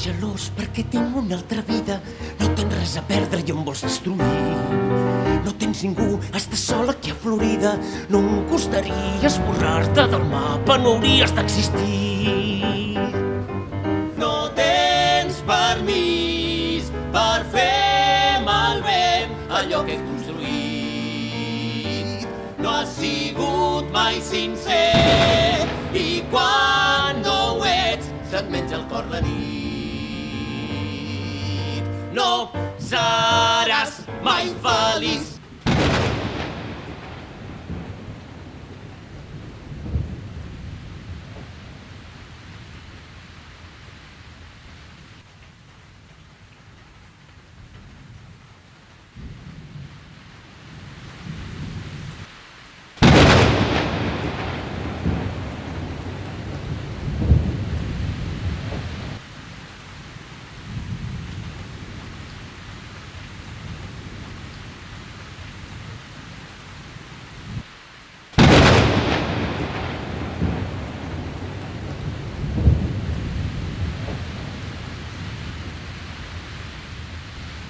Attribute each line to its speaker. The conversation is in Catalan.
Speaker 1: gelós perquè tinc una altra vida. No tens res a perdre i em vols destruir. No tens ningú, estàs sol aquí a Florida. No em costaria esborrar-te del mapa, no hauries d'existir. No tens permís per fer malbé allò que he construït. No has sigut mai sincer i quan no ho ets se't menja el cor la nit. No seràs mai feliç